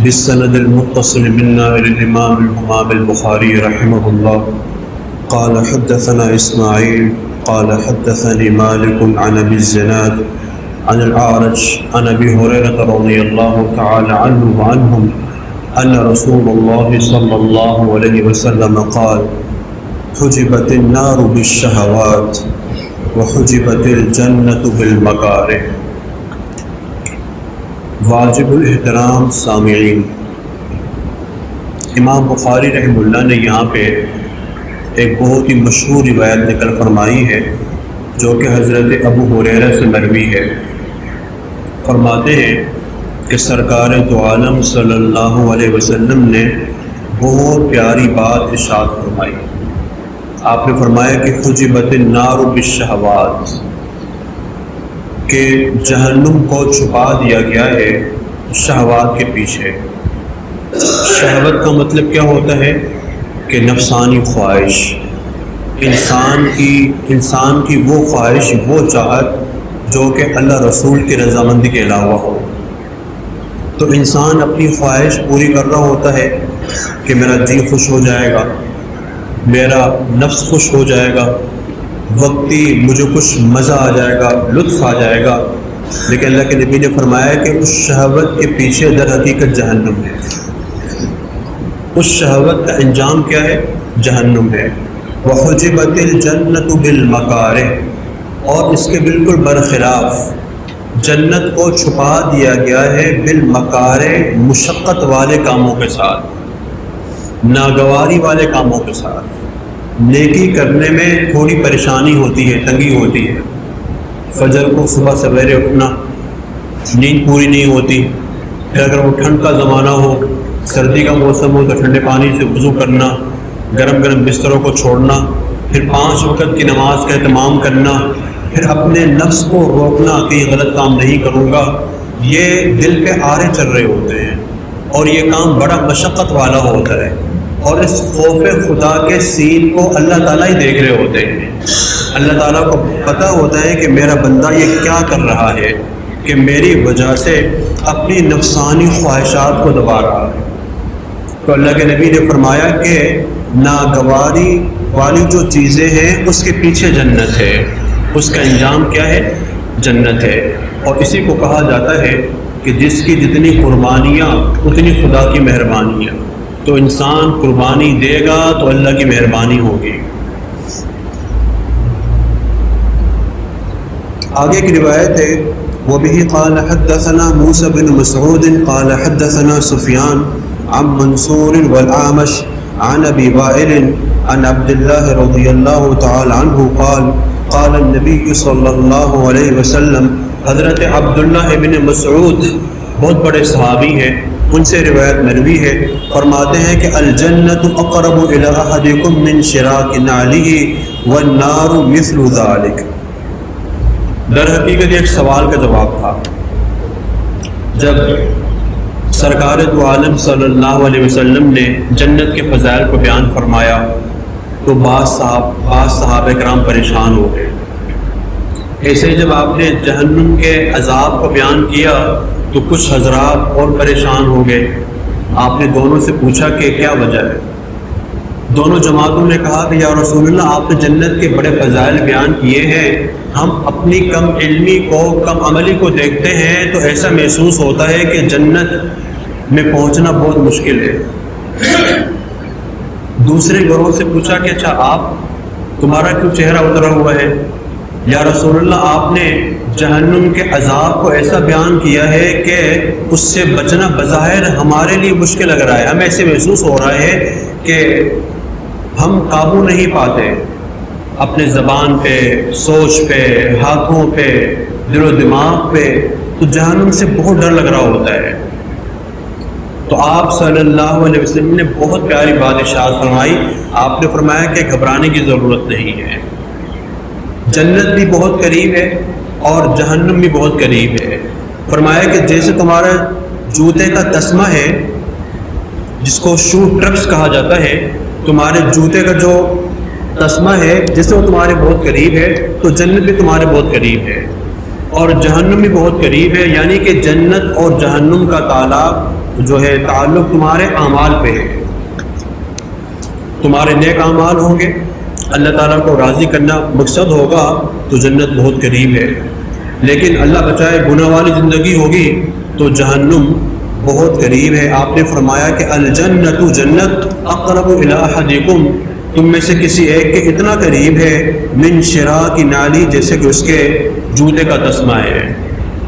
بالسند المتصل منا إلى الإمام البخاري رحمه الله قال حدثنا إسماعيل قال حدثني مالك عن أبي الزناد عن الأعرج عن أبي هريرة رضي الله تعالى عنه وعنهم أن رسول الله صلى الله عليه وسلم قال حجبت النار بالشهوات وحجبت الجنة بالمكاره۔ واجب الاحترام سامعین، امام بخاری رحمہ اللہ نے یہاں پہ ایک بہت ہی مشہور روایت نقل فرمائی ہے جو کہ حضرت ابو ہریرہ سے مروی ہے۔ فرماتے ہیں کہ سرکار دو عالم صلی اللہ علیہ وسلم نے بہت پیاری بات ارشاد فرمائی۔ آپ نے فرمایا کہ حجبت النار بالشہوات، کہ جہنم کو چھپا دیا گیا ہے شہوات کے پیچھے۔ شہوت کا مطلب کیا ہوتا ہے کہ نفسانی خواہش، انسان کی وہ خواہش، وہ چاہت جو کہ اللہ رسول کی رضامندی کے علاوہ ہو۔ تو انسان اپنی خواہش پوری کر رہا ہوتا ہے کہ میرا جی خوش ہو جائے گا، میرا نفس خوش ہو جائے گا، وقتی مجھے کچھ مزہ آ جائے گا، لطف آ جائے گا، لیکن اللہ کے نبی نے فرمایا کہ اس شہوت کے پیچھے در حقیقت جہنم ہے۔ اس شہوت کا انجام کیا ہے؟ جہنم ہے۔ وحجبت الجنت بالمکارہ، اور اس کے بالکل برخلاف جنت کو چھپا دیا گیا ہے بالمکارہ، مشقت والے کاموں کے ساتھ، ناگواری والے کاموں کے ساتھ۔ نیکی کرنے میں تھوڑی پریشانی ہوتی ہے، تنگی ہوتی ہے۔ فجر کو صبح سویرے اٹھنا، نیند پوری نہیں ہوتی، پھر اگر وہ ٹھنڈ کا زمانہ ہو، سردی کا موسم ہو تو ٹھنڈے پانی سے وضو کرنا، گرم گرم بستروں کو چھوڑنا، پھر 5 وقت کی نماز کا اہتمام کرنا، پھر اپنے نفس کو روکنا کہ یہ غلط کام نہیں کروں گا، یہ دل پہ آرے چل رہے ہوتے ہیں اور یہ کام بڑا مشقت والا ہوتا ہے، اور اس خوف خدا کے سین کو اللہ تعالیٰ ہی دیکھ رہے ہوتے ہیں۔ اللہ تعالیٰ کو پتہ ہوتا ہے کہ میرا بندہ یہ کیا کر رہا ہے کہ میری وجہ سے اپنی نفسانی خواہشات کو دبا رہا ہے۔ تو اللہ کے نبی نے فرمایا کہ ناگواری والی جو چیزیں ہیں اس کے پیچھے جنت ہے، اس کا انجام کیا ہے؟ جنت ہے۔ اور اسی کو کہا جاتا ہے کہ جس کی جتنی قربانیاں اتنی خدا کی مہربانیاں۔ تو انسان قربانی دے گا تو اللہ کی مہربانی ہوگی۔ آگے کی روایت ہے وَبِهِ قَالَ حَدَّثَنَا مُوسَى بن مسعود قال حدثنا سفيان عن منصور والأعمش عن أبي وائل عن عبد الله رضي الله تعالى عنه قال قال النبي صلى الله عليه وسلم۔ حضرت عبداللہ بن مسعود بہت بڑے صحابی ہیں، ان سے روایت مروی ہے، فرماتے ہیں کہ الجنت اقرب الی احدکم من شراک نعلہ والنار مثل ذلک۔ در حقیقت ایک سوال کا جواب تھا۔ جب سرکار دو عالم صلی اللہ علیہ وسلم نے جنت کے فضائل کو بیان فرمایا تو بعض صحابہ کرام پریشان ہو گئے۔ ایسے جب آپ نے جہنم کے عذاب کو بیان کیا تو کچھ حضرات اور پریشان ہو گئے۔ آپ نے دونوں سے پوچھا کہ کیا وجہ ہے؟ دونوں جماعتوں نے کہا کہ یا رسول اللہ، آپ نے جنت کے بڑے فضائل بیان کیے ہیں، ہم اپنی کم علمی کو، کم عملی کو دیکھتے ہیں تو ایسا محسوس ہوتا ہے کہ جنت میں پہنچنا بہت مشکل ہے۔ دوسرے گروہ سے پوچھا کہ اچھا تمہارا کیوں چہرہ اترا ہوا ہے؟ یا رسول اللہ، آپ نے جہنم کے عذاب کو ایسا بیان کیا ہے کہ اس سے بچنا بظاہر ہمارے لیے مشکل لگ رہا ہے، ہمیں ایسے محسوس ہو رہا ہے کہ ہم قابو نہیں پاتے اپنے زبان پہ، سوچ پہ، ہاتھوں پہ، دل و دماغ پہ، تو جہنم سے بہت ڈر لگ رہا ہوتا ہے۔ تو آپ صلی اللہ علیہ وسلم نے بہت پیاری بات ارشاد فرمائی۔ آپ نے فرمایا کہ گھبرانے کی ضرورت نہیں ہے، جنت بھی بہت قریب ہے اور جہنم بھی بہت قریب ہے۔ فرمایا کہ جیسے تمہارا جوتے کا تسمہ ہے، جس کو شو ٹرپس کہا جاتا ہے، تمہارے جوتے کا جو تسمہ ہے جس سے وہ تمہارے بہت قریب ہے، تو جنت بھی تمہارے بہت قریب ہے۔ اور جہنم بھی بہت قریب ہے، یعنی کہ جنت اور جہنم کا تعلق تمہارے اعمال پہ ہے. تمہارے نیک اعمال ہوں گے، اللہ تعالیٰ کو راضی کرنا مقصد ہوگا تو جنت بہت قریب ہے. لیکن اللہ بچائے گناہ والی زندگی ہوگی تو جہنم بہت قریب ہے. آپ نے فرمایا کہ الجنت جنت اقرب الی احدکم، تم میں سے کسی ایک کے اتنا قریب ہے من شراک نالی، جیسے کہ اس کے جوتے کا تسمہ ہے.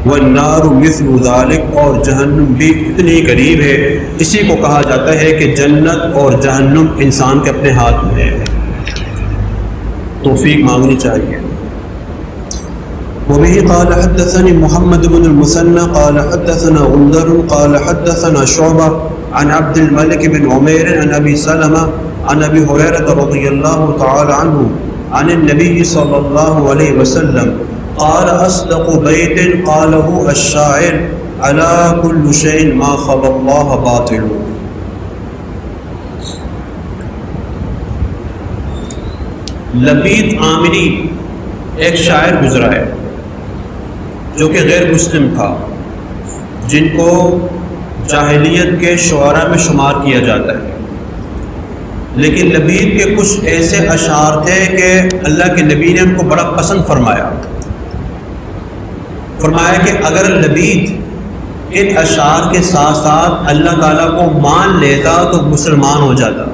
والنار مثل ذلک، اور جہنم بھی اتنی قریب ہے. اسی کو کہا جاتا ہے کہ جنت اور جہنم انسان کے اپنے ہاتھ میں ہے. توفیق مانگنی چاہیے. وبه قال حدثني محمد بن المثنى قال حدثنا غندر قال حدثنا شعبة عن عبد الملك بن عمير عن أبي سلمة عن أبي هريرة رضي الله تعالى عنه عن النبي صلى الله عليه وسلم قال أصدق بيت قاله الشاعر على كل شيء ما خلا الله باطل. لبید عامری ایک شاعر گزرا ہے جو کہ غیر مسلم تھا، جن کو جاہلیت کے شعراء میں شمار کیا جاتا ہے. لیکن لبید کے کچھ ایسے اشعار تھے کہ اللہ کے نبی نے ان کو بڑا پسند فرمایا کہ اگر لبید ان اشعار کے ساتھ ساتھ اللہ تعالیٰ کو مان لیتا تو مسلمان ہو جاتا.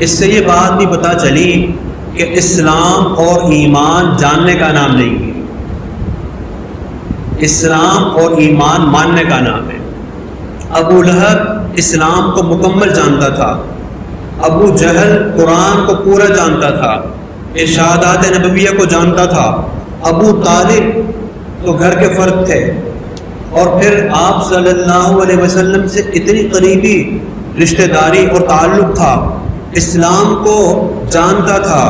اس سے یہ بات بھی پتہ چلی کہ اسلام اور ایمان جاننے کا نام نہیں ہے، اسلام اور ایمان ماننے کا نام ہے. ابو لہب اسلام کو مکمل جانتا تھا، ابو جہل قرآن کو پورا جانتا تھا، ارشادات نبویہ کو جانتا تھا، ابو طالب تو گھر کے فرد تھے، اور پھر آپ صلی اللہ علیہ وسلم سے اتنی قریبی رشتہ داری اور تعلق تھا، اسلام کو جانتا تھا،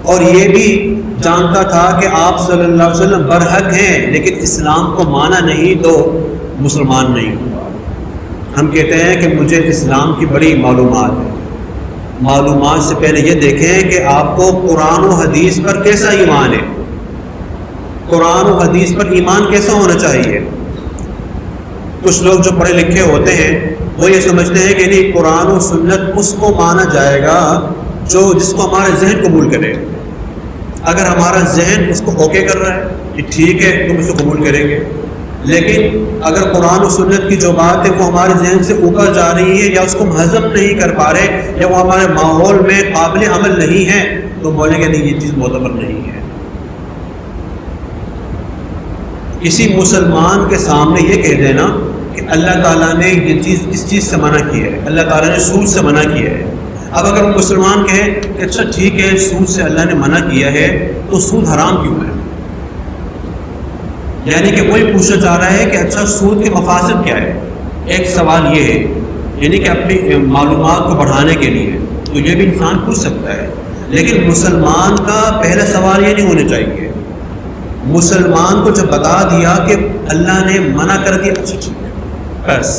اور یہ بھی جانتا تھا کہ آپ صلی اللہ علیہ وسلم برحق ہیں، لیکن اسلام کو مانا نہیں تو مسلمان نہیں ہوا. ہم کہتے ہیں کہ مجھے اسلام کی بڑی معلومات ہے. معلومات سے پہلے یہ دیکھیں کہ آپ کو قرآن و حدیث پر کیسا ایمان ہے. قرآن و حدیث پر ایمان کیسا ہونا چاہیے. کچھ لوگ جو پڑھے لکھے ہوتے ہیں وہ یہ سمجھتے ہیں کہ نہیں، قرآن و سنت اس کو مانا جائے گا جس کو ہمارا ذہن قبول کرے. اگر ہمارا ذہن اس کو اوکے کر رہا ہے کہ ٹھیک ہے تم اسے قبول کریں گے، لیکن اگر قرآن و سنت کی جو بات ہے وہ ہمارے ذہن سے اوپر جا رہی ہے، یا اس کو ہم ہضم نہیں کر پا رہے، یا وہ ہمارے ماحول میں قابل عمل نہیں ہے، تو بولیں گے نہیں یہ چیز معتبر نہیں ہے. کسی مسلمان کے سامنے یہ کہہ دینا کہ اللہ تعالیٰ نے یہ چیز اس چیز سے منع کی ہے، اللہ تعالیٰ نے سود سے منع کیا ہے. اب اگر وہ مسلمان کہے کہ اچھا ٹھیک ہے سود سے اللہ نے منع کیا ہے تو سود حرام کیوں ہے؟ یعنی کہ وہی پوچھنا چاہ رہا ہے کہ اچھا سود کے مفاسد کیا ہے. ایک سوال یہ ہے، یعنی کہ اپنی معلومات کو بڑھانے کے لیے تو یہ بھی انسان پوچھ سکتا ہے، لیکن مسلمان کا پہلا سوال یہ نہیں ہونا چاہیے. مسلمان کو جب بتا دیا کہ اللہ نے منع کر دیا، اچھا ٹھیک ہے بس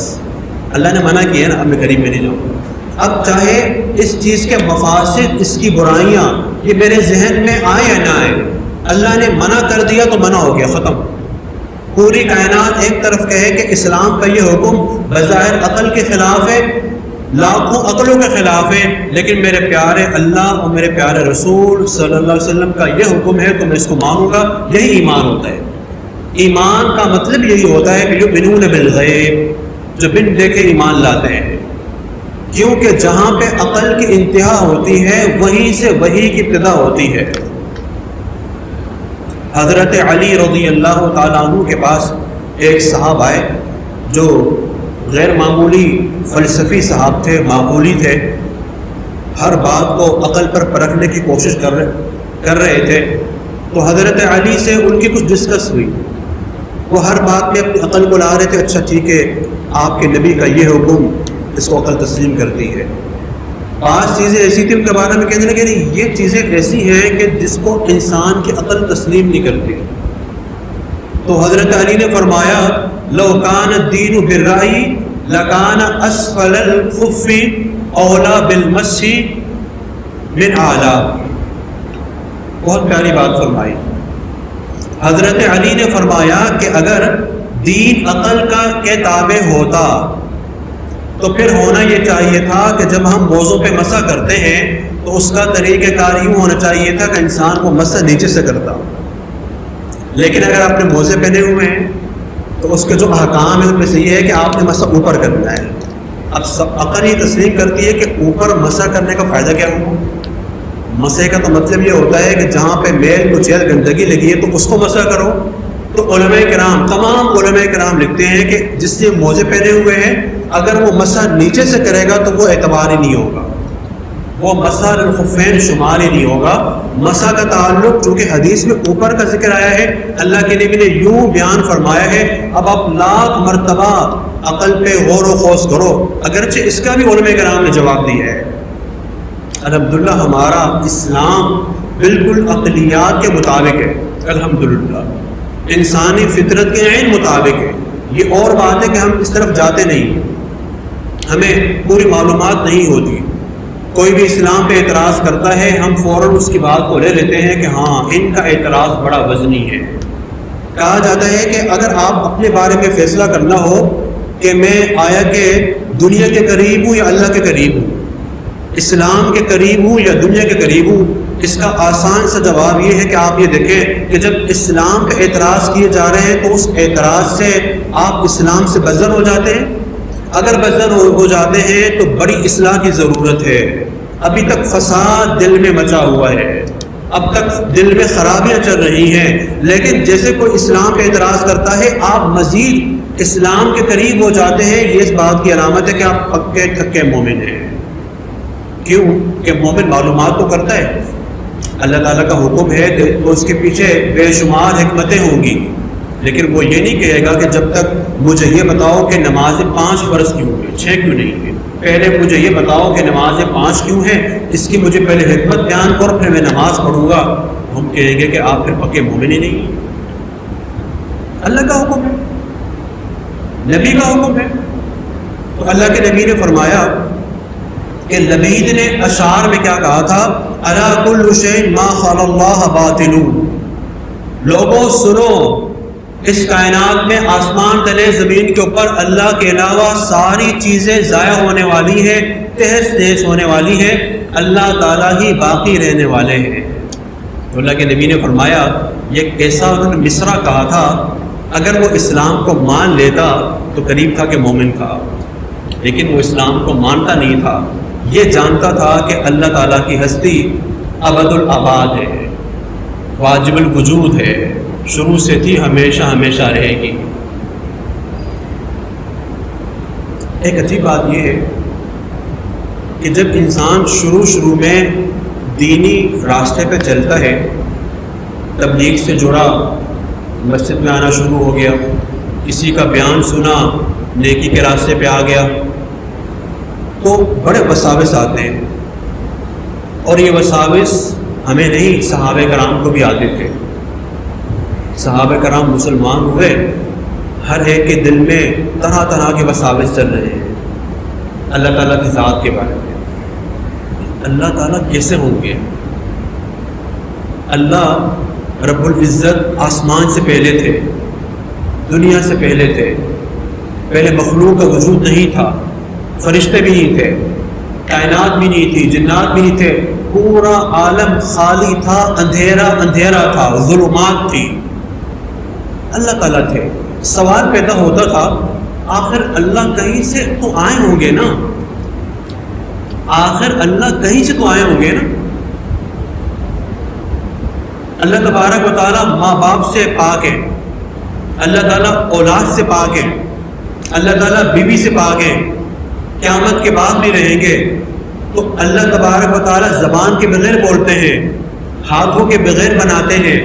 اللہ نے منع کیا نا، اب میں قریب میں نہیں جاؤں. اب چاہے اس چیز کے مفاسد، اس کی برائیاں یہ میرے ذہن میں آئے یا نہ آئے، اللہ نے منع کر دیا تو منع ہو گیا، ختم. پوری کائنات ایک طرف کہے کہ اسلام کا یہ حکم بظاہر عقل کے خلاف ہے، لاکھوں عقلوں کے خلاف ہے، لیکن میرے پیارے اللہ اور میرے پیارے رسول صلی اللہ علیہ وسلم کا یہ حکم ہے تو میں اس کو مانوں گا. یہی ایمان ہوتا ہے. ایمان کا مطلب یہی ہوتا ہے کہ یؤمنون بالغیب، جو بن دیکھے ایمان لاتے ہیں. کیونکہ جہاں پہ عقل کی انتہا ہوتی ہے وہیں سے وحی کی ابتدا ہوتی ہے. حضرت علی رضی اللہ تعالیٰ عنہ کے پاس ایک صاحب آئے جو غیر معمولی فلسفی صاحب تھے، معقولی تھے، ہر بات کو عقل پر پرکھنے کی کوشش کر رہے تھے. تو حضرت علی سے ان کی کچھ ڈسکس ہوئی، وہ ہر بات میں اپنی عقل کو لا رہے تھے. اچھا ٹھیک ہے آپ کے نبی کا یہ حکم، اس کو عقل تسلیم کرتی ہے. بعض چیزیں ایسی تھیں ان کے بارے میں کہنے لگے نہیں یہ چیزیں ایسی ہیں کہ جس کو انسان کی عقل تسلیم نہیں کرتی. تو حضرت علی نے فرمایا لو کان الدین بالرأی لکان اسفل الخف اولا بالمسح من اعلی. بہت پیاری بات فرمائی. حضرت علی نے فرمایا کہ اگر دین عقل کے تابع ہوتا تو پھر ہونا یہ چاہیے تھا کہ جب ہم موضوع پہ مسح کرتے ہیں تو اس کا طریقہ کار یوں ہونا چاہیے تھا کہ انسان کو مسح نیچے سے کرتا، لیکن اگر آپ نے موزے پہنے ہوئے ہیں تو اس کے جو احکام ہیں ان میں سے یہ ہے کہ آپ نے مسح اوپر کرنا ہے۔ اب عقل یہ تسلیم کرتی ہے کہ اوپر مسح کرنے کا فائدہ کیا ہوا؟ مسح کا تو مطلب یہ ہوتا ہے کہ جہاں پہ میل کچیل گندگی لگی ہے تو اس کو مسح کرو۔ تو علماء کرام، تمام علماء کرام لکھتے ہیں کہ جس نے موزے پہنے ہوئے ہیں اگر وہ مسح نیچے سے کرے گا تو وہ اعتبار ہی نہیں ہوگا، وہ مسح الخفین شمار ہی نہیں ہوگا۔ مسح کا تعلق چونکہ حدیث میں اوپر کا ذکر آیا ہے، اللہ کے نبی نے یوں بیان فرمایا ہے۔ اب آپ لاکھ مرتبہ عقل پہ غور و خوض کرو، اگرچہ اس کا بھی علماء کرام نے جواب دیا ہے۔ الحمدللہ ہمارا اسلام بالکل عقلیات کے مطابق ہے، الحمدللہ انسانی فطرت کے عین مطابق ہے۔ یہ اور بات ہے کہ ہم اس طرف جاتے نہیں، ہمیں پوری معلومات نہیں ہوتی۔ کوئی بھی اسلام پہ اعتراض کرتا ہے ہم فوراً اس کی بات کو لے لیتے ہیں کہ ہاں ان کا اعتراض بڑا وزنی ہے۔ کہا جاتا ہے کہ اگر آپ اپنے بارے میں فیصلہ کرنا ہو کہ میں آیا کہ دنیا کے قریب ہوں یا اللہ کے قریب ہوں، اسلام کے قریب ہوں یا دنیا کے قریب ہوں، اس کا آسان سا جواب یہ ہے کہ آپ یہ دیکھیں کہ جب اسلام پہ اعتراض کیے جا رہے ہیں تو اس اعتراض سے آپ اسلام سے بزر ہو جاتے ہیں۔ اگر بزر ہو جاتے ہیں تو بڑی اصلاح کی ضرورت ہے۔ ابھی تک فساد دل میں مچا ہوا ہے، اب تک دل میں خرابیاں چل رہی ہیں، لیکن جیسے کوئی اسلام پہ اعتراض کرتا ہے آپ مزید اسلام کے قریب ہو جاتے ہیں۔ یہ اس بات کی علامت ہے کہ آپ پکے تھکے مومن ہیں۔ کیوں کہ مومن معلومات تو کرتا ہے، اللہ تعالیٰ کا حکم ہے تو اس کے پیچھے بے شمار حکمتیں ہوں گی، لیکن وہ یہ نہیں کہے گا کہ جب تک مجھے یہ بتاؤ کہ نمازیں 5 فرض کیوں ہیں، 6 کیوں نہیں ہیں، پہلے مجھے یہ بتاؤ کہ نمازیں 5 کیوں ہیں، اس کی مجھے پہلے حکمت بیان کرو پھر میں نماز پڑھوں گا۔ ہم کہیں گے کہ آپ پھر پکے مومن ہی نہیں ہیں۔ اللہ کا حکم ہے، نبی کا حکم ہے، تو اللہ کے نبی نے فرمایا کہ لبید نے اشعار میں کیا کہا تھا، الا کل شیء ما خلا اللہ باطل، لوگوں سنو اس کائنات میں آسمان تلے زمین کے اوپر اللہ کے علاوہ ساری چیزیں ضائع ہونے والی ہیں، تہس نہس ہونے والی ہیں، اللہ تعالیٰ ہی باقی رہنے والے ہیں۔ تو اللہ کے نبی نے فرمایا یہ کیسا انہوں نے مصرع کہا تھا، اگر وہ اسلام کو مان لیتا تو قریب تھا کہ مومن تھا، لیکن وہ اسلام کو مانتا نہیں تھا، یہ جانتا تھا کہ اللہ تعالیٰ کی ہستی ابد الآباد ہے، واجب الوجود ہے، شروع سے تھی، ہمیشہ ہمیشہ رہے گی۔ ایک عجیب بات یہ ہے کہ جب انسان شروع میں دینی راستے پہ چلتا ہے، تبلیغ سے جڑا، مسجد میں آنا شروع ہو گیا، کسی کا بیان سنا، نیکی کے راستے پہ آ گیا، تو بڑے وساوس آتے ہیں، اور یہ وساوس ہمیں نہیں صحابہ کرام کو بھی آتے تھے۔ صحابہ کرام مسلمان ہوئے، ہر ایک کے دل میں طرح طرح کے وساوس چل رہے ہیں اللہ تعالیٰ کی ذات کے بارے میں۔ اللہ تعالیٰ کیسے ہوں گے؟ اللہ رب العزت آسمان سے پہلے تھے، دنیا سے پہلے تھے، پہلے مخلوق کا وجود نہیں تھا، فرشتے بھی نہیں تھے، کائنات بھی نہیں تھی، جنات بھی نہیں تھے، پورا عالم خالی تھا، اندھیرا اندھیرا تھا، ظلمات تھی، اللہ تعالیٰ تھے۔ سوال پیدا ہوتا تھا آخر اللہ کہیں سے تو آئے ہوں گے نا، آخر اللہ کہیں سے تو آئے ہوں گے نا۔ اللہ تبارک و تعالیٰ ماں باپ سے پاک ہے، اللہ تعالیٰ اولاد سے پاک ہے، اللہ تعالیٰ بیوی سے پاک ہے، قیامت کے بعد بھی رہیں گے، تو اللہ تبارک و تعالیٰ زبان کے بغیر بولتے ہیں، ہاتھوں کے بغیر بناتے ہیں،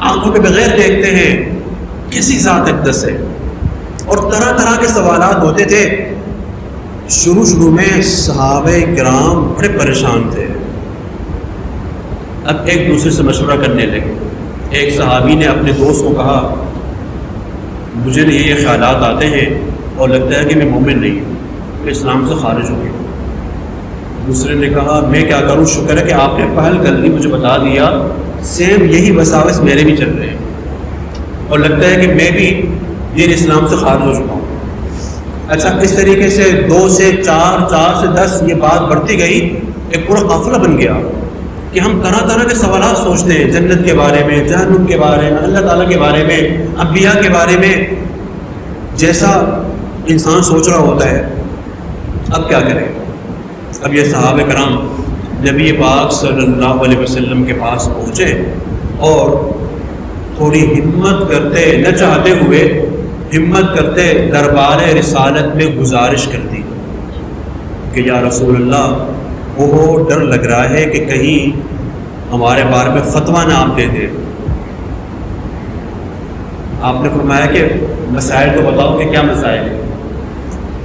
آنکھوں کے بغیر دیکھتے ہیں، کسی ذات اقدس ہے، اور طرح طرح کے سوالات ہوتے تھے۔ شروع میں صحابہ کرام بڑے پریشان تھے، اب ایک دوسرے سے مشورہ کرنے لگے۔ ایک صحابی نے اپنے دوست کو کہا مجھے یہ خیالات آتے ہیں اور لگتا ہے کہ میں مومن نہیں ہوں، میں اسلام سے خارج ہو گیا۔ دوسرے نے کہا میں کیا کروں، شکر ہے کہ آپ نے پہل کر لی، مجھے بتا دیا، سیم یہی وساوس میرے بھی چل رہے ہیں۔ اور لگتا ہے کہ میں بھی دین اسلام سے خارج ہو چکا ہوں۔ اچھا، اس طریقے سے 2 سے 4، 4 سے 10 یہ بات بڑھتی گئی، ایک پورا قافلہ بن گیا کہ ہم طرح طرح کے سوالات سوچتے ہیں، جنت کے بارے میں، جہنم کے بارے میں، اللہ تعالیٰ کے بارے میں، انبیاء کے بارے میں، جیسا انسان سوچ رہا ہوتا ہے۔ اب کیا کریں؟ اب یہ صحابہ کرام نبی پاک صلی اللہ علیہ وسلم کے پاس پہنچے اور تھوڑی ہمت کرتے، نہ چاہتے ہوئے ہمت کرتے دربار رسالت میں گزارش کر دی کہ یا رسول اللہ، وہ ڈر لگ رہا ہے کہ کہیں ہمارے بارے میں فتویٰ نہ آپ دے دے۔ آپ نے فرمایا کہ مسائل تو بتاؤ کہ کیا مسائل ہیں۔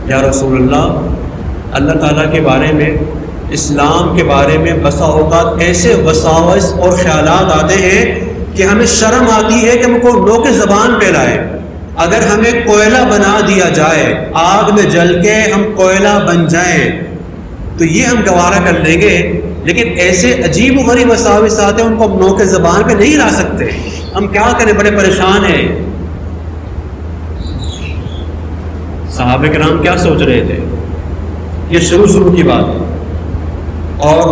یا رسول اللہ، اللہ تعالیٰ کے بارے میں، اسلام کے بارے میں بسا اوقات ایسے وساوس اور خیالات آتے ہیں کہ ہمیں شرم آتی ہے کہ ہم کو نوک زبان پہ لائے۔ اگر ہمیں کوئلہ بنا دیا جائے، آگ میں جل کے ہم کوئلہ بن جائیں تو یہ ہم گوارہ کر لیں گے، لیکن ایسے عجیب و غریب وساوس آتے ہیں ان کو ہم نوک زبان پہ نہیں لا سکتے۔ ہم کیا کریں، بڑے پریشان ہیں۔ صحابہ کرام کیا سوچ رہے تھے؟ یہ شروع کی بات ہے، اور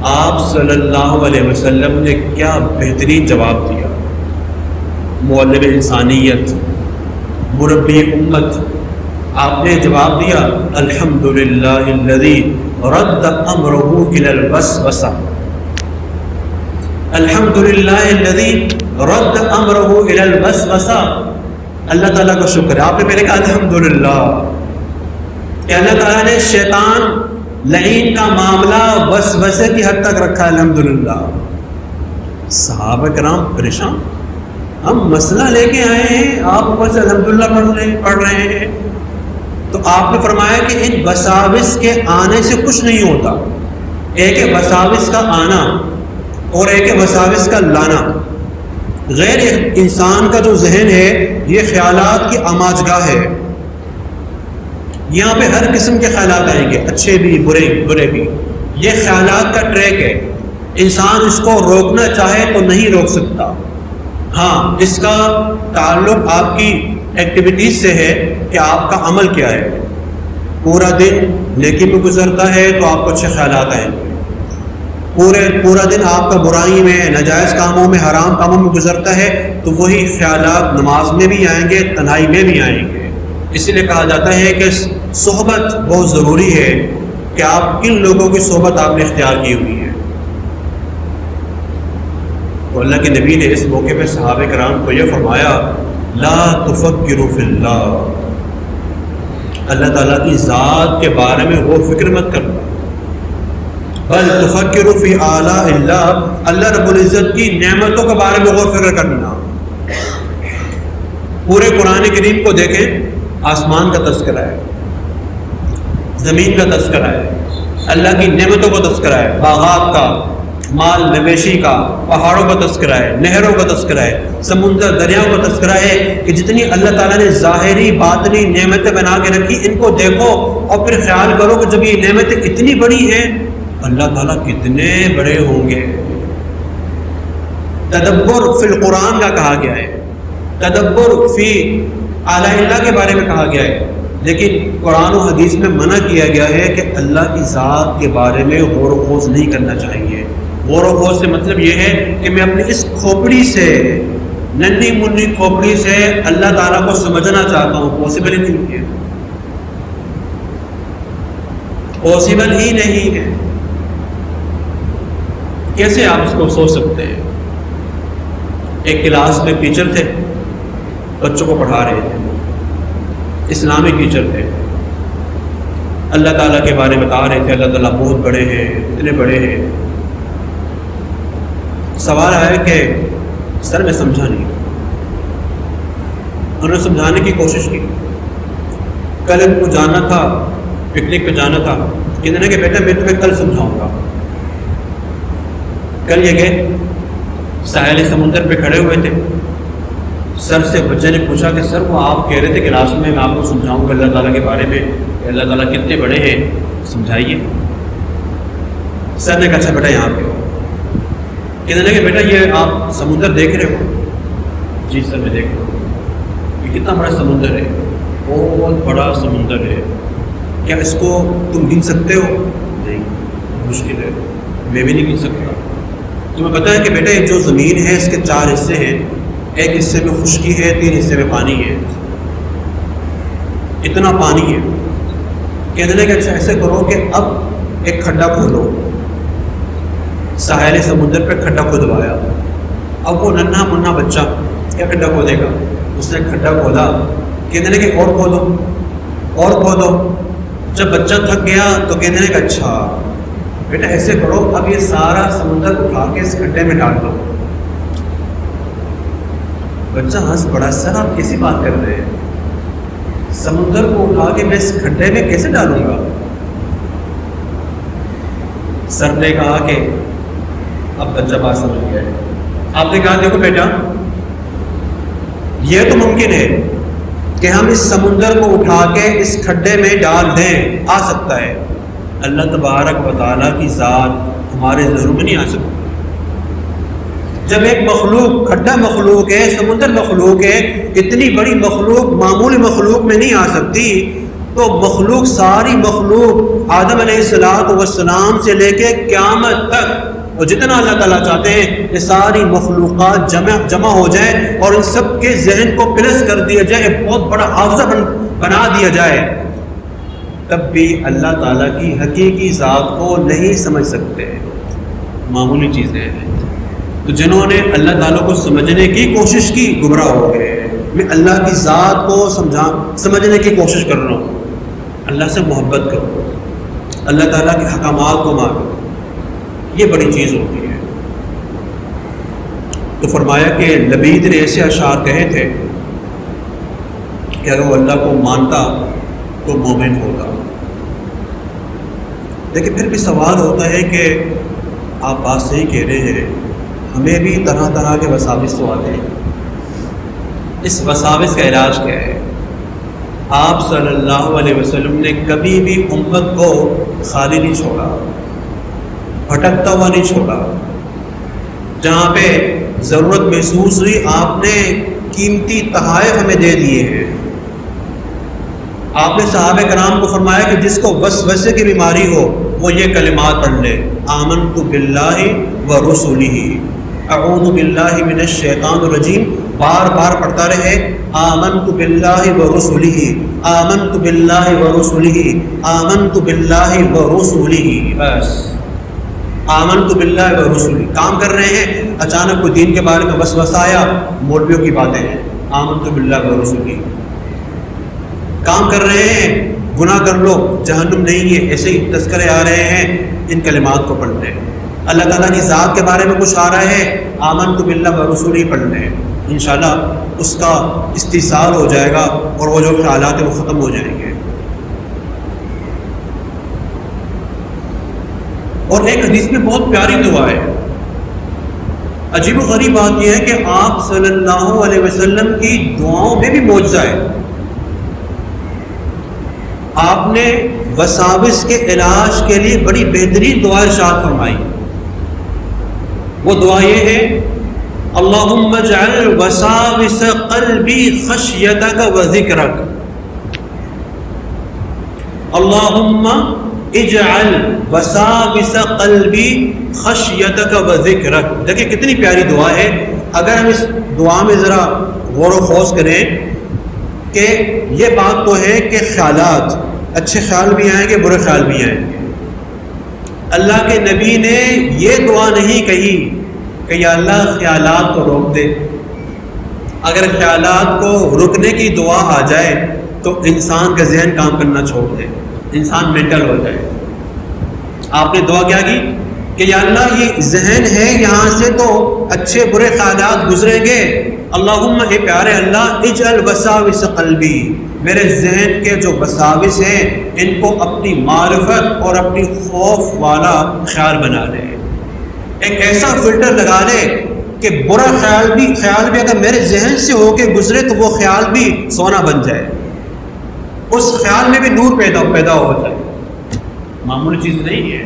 آپ صلی اللہ علیہ وسلم نے کیا بہترین جواب دیا۔ معلم انسانیت، مربی امت، آپ نے جواب دیا الحمدللہ الذی رد امرہ الی الوسوسہ، الحمدللہ الذی رد امرہ الی الوسوسہ۔ اللہ تعالیٰ کا شکر ہے، آپ نے پہلے کہا الحمدللہ کہ اللہ تعالیٰ نے شیطان لعین کا معاملہ وسوسے کی حد تک رکھا، الحمدللہ۔ صحابہ کرام پریشان، ہم مسئلہ لے کے آئے ہیں، آپ اوپر سے الحمدللہ پڑھ رہے ہیں۔ تو آپ نے فرمایا کہ ان وساوس کے آنے سے کچھ نہیں ہوتا، ایک ہے وساوس کا آنا اور ایک ہے وساوس کا لانا۔ غیر انسان کا جو ذہن ہے یہ خیالات کی آماجگاہ ہے، یہاں پہ ہر قسم کے خیالات آئیں گے، اچھے بھی برے بھی۔ یہ خیالات کا ٹریک ہے، انسان اس کو روکنا چاہے تو نہیں روک سکتا۔ ہاں، اس کا تعلق آپ کی ایکٹیویٹیز سے ہے کہ آپ کا عمل کیا ہے۔ پورا دن نیکی میں گزرتا ہے تو آپ کو اچھے خیالات آئیں گے، پورا دن آپ کا برائی میں، ناجائز کاموں میں، حرام کاموں میں گزرتا ہے تو وہی خیالات نماز میں بھی آئیں گے، تنہائی میں بھی آئیں گے۔ اسی لیے کہا جاتا ہے کہ صحبت بہت ضروری ہے کہ آپ کن لوگوں کی صحبت آپ نے اختیار کی ہوئی ہے۔ تو اللہ کے نبی نے اس موقع پہ صحابہ کرام کو یہ فرمایا لا تفکروا فی اللہ، اللہ تعالیٰ کی ذات کے بارے میں غور فکر مت کرنا، بل تفکروا فی آلاء اللہ، اللہ رب العزت کی نعمتوں کے بارے میں غور فکر کرنا۔ پورے قرآن کریم کو دیکھیں، آسمان کا تذکرہ ہے، زمین کا تذکرہ ہے، اللہ کی نعمتوں کا تذکرہ ہے، باغات کا، مال مویشی کا، پہاڑوں کا تذکرہ ہے، نہروں کا تذکرہ ہے، سمندر دریاؤں کا تذکرہ ہے کہ جتنی اللہ تعالیٰ نے ظاہری باطنی نعمتیں بنا کے رکھی، ان کو دیکھو اور پھر خیال کرو کہ جب یہ نعمتیں اتنی بڑی ہیں، اللہ تعالیٰ کتنے بڑے ہوں گے۔ تدبر فی القرآن کا کہا گیا ہے، تدبر فی آلاء اللہ کے بارے میں کہا گیا ہے، لیکن قرآن و حدیث میں منع کیا گیا ہے کہ اللہ کی ذات کے بارے میں غور و خوض نہیں کرنا چاہیے۔ غور و خوض سے مطلب یہ ہے کہ میں اپنی اس کھوپڑی سے، ننھی منی کھوپڑی سے اللہ تعالیٰ کو سمجھنا چاہتا ہوں، پاسبل ہی نہیں ہے، پاسبل ہی نہیں ہے۔ کیسے آپ اس کو سوچ سکتے ہیں؟ ایک کلاس میں ٹیچر تھے، بچوں کو پڑھا رہے تھے، اسلامی ٹیچر تھے، اللہ تعالیٰ کے بارے میں بتا رہے تھے، اللہ تعالیٰ بہت بڑے ہیں، اتنے بڑے ہیں۔ سوال ہے کہ سر میں سمجھا نہیں، انہوں نے سمجھانے کی کوشش کی۔ کل ان کو جانا تھا، پکنک پہ جانا تھا، کہنے لگے کہ بیٹا میں تمہیں کل سمجھاؤں گا۔ کل یہ گئے، ساحل سمندر پہ کھڑے ہوئے تھے، سر سے بچے نے پوچھا کہ سر وہ آپ کہہ رہے تھے کلاس میں آپ کو سمجھاؤں گا اللہ تعالیٰ کے بارے میں، کہ اللہ تعالیٰ کتنے بڑے ہیں، سمجھائیے۔ سر نے کہا اچھا بیٹا یہاں پہ ہو، کہنے لگے بیٹا یہ آپ سمندر دیکھ رہے ہو، جی سر میں دیکھ رہا ہوں یہ کتنا بڑا سمندر ہے، بہت بڑا سمندر ہے، کیا اس کو تم گن سکتے ہو؟ نہیں، مشکل ہے، میں بھی نہیں گن سکتا۔ تمہیں پتہ ہے کہ بیٹا یہ جو زمین ہے اس کے 4 حصے ہیں، ایک حصے میں خشکی ہے، 3 حصے میں پانی ہے، اتنا پانی ہے۔ کہنے لگے اچھا ایسے کرو کہ اب ایک کھڈا کھودو، ساحل سمندر پہ کھڈا کھودوایا۔ اب وہ ننھا منھا بچہ کیا کھڈا کھودے گا؟ اس نے کھڈا کھودا، کہنے لگے اور کھودو اور کھودو۔ جب بچہ تھک گیا تو کہنے لگے اچھا بیٹا ایسے کرو اب یہ سارا سمندر اٹھا کے اس کھڈے میں ڈال دو۔ بچہ ہنس پڑا، سر آپ کیسی بات کر رہے ہیں، سمندر کو اٹھا کے میں اس کھڈے میں کیسے ڈالوں گا؟ سر نے کہا کہ اب بچہ بات سمجھ گیا ہے۔ آپ نے کہا دیکھو بیٹا یہ تو ممکن ہے کہ ہم اس سمندر کو اٹھا کے اس کھڈے میں ڈال دیں، آ سکتا ہے، اللہ تبارک و تعالیٰ کی ذات ہمارے ضرور میں نہیں آ سکتی۔ جب ایک مخلوق، کھڈا مخلوق ہے، سمندر مخلوق ہے، اتنی بڑی مخلوق معمولی مخلوق میں نہیں آ سکتی، تو مخلوق ساری مخلوق آدم علیہ السلام سے لے کے قیامت تک اور جتنا اللہ تعالیٰ چاہتے ہیں یہ ساری مخلوقات جمع ہو جائیں اور ان سب کے ذہن کو پلس کر دیا جائے، ایک بہت بڑا حافظہ بنا دیا جائے، تب بھی اللہ تعالیٰ کی حقیقی ذات کو نہیں سمجھ سکتے، معمولی چیزیں ہیں۔ تو جنہوں نے اللہ تعالیٰ کو سمجھنے کی کوشش کی گمراہ ہو گئے۔ میں اللہ کی ذات کو سمجھنے کی کوشش کر رہا ہوں، اللہ سے محبت کرو، اللہ تعالیٰ کے حکامات کو مانو، یہ بڑی چیز ہوتی ہے۔ تو فرمایا کہ لبید نے ایسے اشعار کہے تھے کہ اگر وہ اللہ کو مانتا تو مومن ہوگا۔ لیکن پھر بھی سوال ہوتا ہے کہ آپ بات صحیح کہہ رہے ہیں، ہمیں بھی طرح طرح کے وساوس تو آتے ہیں، اس وساوس کا علاج کیا ہے؟ آپ صلی اللہ علیہ وسلم نے کبھی بھی امت کو خالی نہیں چھوڑا، بھٹکتا ہوا نہیں چھوڑا، جہاں پہ ضرورت محسوس ہوئی آپ نے قیمتی تحائف ہمیں دے دیے ہیں۔ آپ نے صحابہ کرام کو فرمایا کہ جس کو وسوسے کی بیماری ہو وہ یہ کلمات پڑھ لے، آمنت باللہ ورسولہ، اعوذ باللہ من الشیطان الرجیم، بار بار پڑھتا رہے، آمنت باللہ ورسولہ، آمنت باللہ ورسولہ، آمنت باللہ ورسولہ، بس آمنت باللہ ورسولہ۔ کام کر رہے ہیں، اچانک کوئی دین کے بارے میں وسوسہ آیا، مولویوں کی باتیں ہیں، آمنت باللہ ورسولہ۔ کام کر رہے ہیں، گناہ کر لو جہنم نہیں ہے، ایسے ہی تذکرے آ رہے ہیں، ان کلمات کو پڑھ لیں۔ اللہ تعالیٰ کی ذات کے بارے میں کچھ آ رہا ہے، آمنت باللہ ورسولہ پڑھ لیں، انشاءاللہ اس کا استحصال ہو جائے گا اور وہ جو خیالات ہیں وہ ختم ہو جائیں گے۔ اور ایک حدیث میں بہت پیاری دعا ہے، عجیب و غریب بات یہ ہے کہ آپ صلی اللہ علیہ وسلم کی دعاؤں میں بھی معجزہ ہے۔ آپ نے وساوس کے علاج کے لیے بڑی بہترین دعا ارشاد فرمائی، وہ دعا یہ ہے، اللہم اجعل وساوس قلبی خشیتک و ذکرک، اللہم اجعل وساوس قلبی خشیتک و ذکرک۔ دیکھیں کتنی پیاری دعا ہے، اگر ہم اس دعا میں ذرا غور و خوض کریں کہ یہ بات تو ہے کہ خیالات، اچھے خیال بھی آئیں گے، برے خیال بھی آئیں گے۔ اللہ کے نبی نے یہ دعا نہیں کہی کہ یا اللہ خیالات کو روک دے، اگر خیالات کو رکنے کی دعا آ جائے تو انسان کا ذہن کام کرنا چھوڑ دے، انسان مینٹل ہو جائے۔ آپ نے دعا کیا کی کہ یا اللہ یہ ذہن ہے، یہاں سے تو اچھے برے خیالات گزریں گے، اللہم اے پیارے اللہ اجعل وساوس قلبی، میرے ذہن کے جو وساوس ہیں ان کو اپنی معرفت اور اپنی خوف والا خیال بنا لے، ایک ایسا فلٹر لگا لے کہ برا خیال بھی اگر میرے ذہن سے ہو کے گزرے تو وہ خیال بھی سونا بن جائے، اس خیال میں بھی نور پیدا ہو جائے، معمولی چیز نہیں ہے۔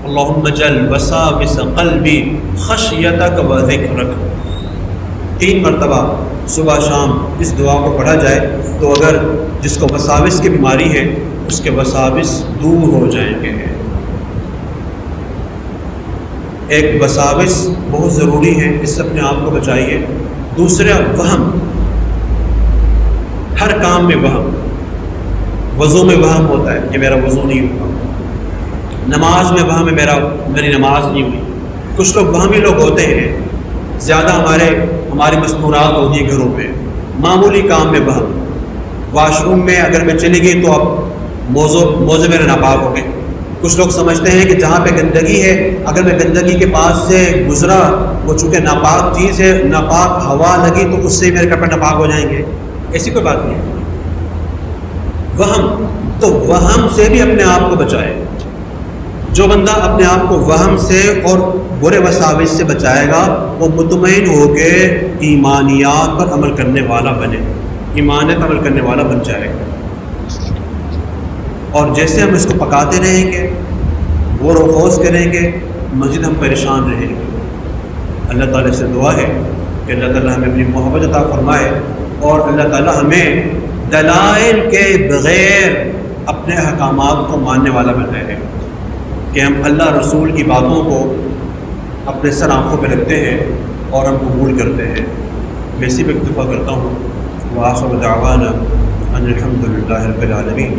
اللہم اجعل وساوس قلبی خشیتک و ذکرک۔ 3 مرتبہ صبح شام اس دعا کو پڑھا جائے تو اگر جس کو وساوس کی بیماری ہے اس کے وساوس دور ہو جائیں گے۔ ایک وساوس بہت ضروری ہے، اس سے اپنے آپ کو بچائیے۔ دوسرا وہم، ہر کام میں وہم، وضو میں وہم ہوتا ہے کہ میرا وضو نہیں ہوا، نماز میں وہم ہے میری نماز نہیں ہوئی۔ کچھ لوگ وہمی لوگ ہوتے ہیں، زیادہ ہماری مستورات ہوتی ہیں گھروں میں، معمولی کام میں وہم، واش روم میں اگر میں چلی گئی تو اب موزے میرے ناپاک ہو گئے۔ کچھ لوگ سمجھتے ہیں کہ جہاں پہ گندگی ہے، اگر میں گندگی کے پاس سے گزرا، وہ چونکہ ناپاک چیز ہے، ناپاک ہوا لگی تو اس سے میرے کپڑے ناپاک ہو جائیں گے۔ ایسی کوئی بات نہیں ہے۔ وہم، تو وہم سے بھی اپنے آپ کو بچائے۔ جو بندہ اپنے آپ کو وہم سے اور برے وساوس سے بچائے گا وہ مطمئن ہو کے ایمانیات پر عمل کرنے والا بنے، ایمانیت عمل کرنے والا بن جائے گا۔ اور جیسے ہم اس کو پکاتے رہیں گے، غور و خوض کریں گے، مزید ہم پریشان رہیں گے۔ اللہ تعالیٰ سے دعا ہے کہ اللہ تعالیٰ ہمیں اپنی محبت عطا فرمائے اور اللہ تعالیٰ ہمیں دلائل کے بغیر اپنے احکامات کو ماننے والا بنائے کہ ہم اللہ رسول کی باتوں کو اپنے سر آنکھوں پہ رکھتے ہیں اور ہم قبول کرتے ہیں۔ میں اسی پہ اکتفا کرتا ہوں۔ وآخر دعوانا ان الحمد للہ رب العالمین۔